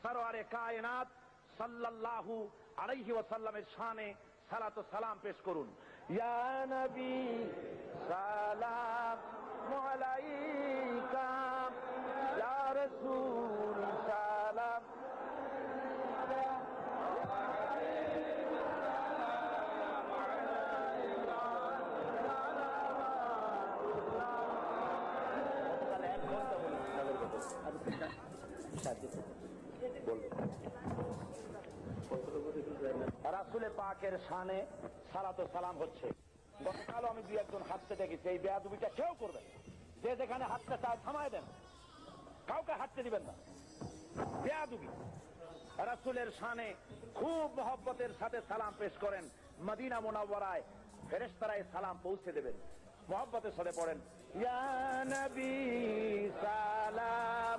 সরওয়ারে কায়নাত সাল্লাল্লাহু আলাইহি ওয়াসাল্লামের শানে সালাত ও সালাম পেশ করুন। ইয়া নবী সালাম আলাইকা, ইয়া রাসূল সালাম। রাসূলে পাকের শানে সালাত ও সালাম হচ্ছে। গতকালও আমি দুই একজন হাঁটতে দেখেছি, এই বেয়াদবিটা কেউ করবেন, যে যেখানে হাঁটতে চায় থামায় দেন, কাউকে হাঁটতে দিবেন না। বেয়াদবি। রাসূলের শানে খুব মহব্বতের সাথে সালাম পেশ করেন। মদিনা মুনাওয়ারায় ফেরেশতারা এই সালাম পৌঁছে দেবেন। মহব্বতের সাথে পড়েন, ইয়া নবী সালাম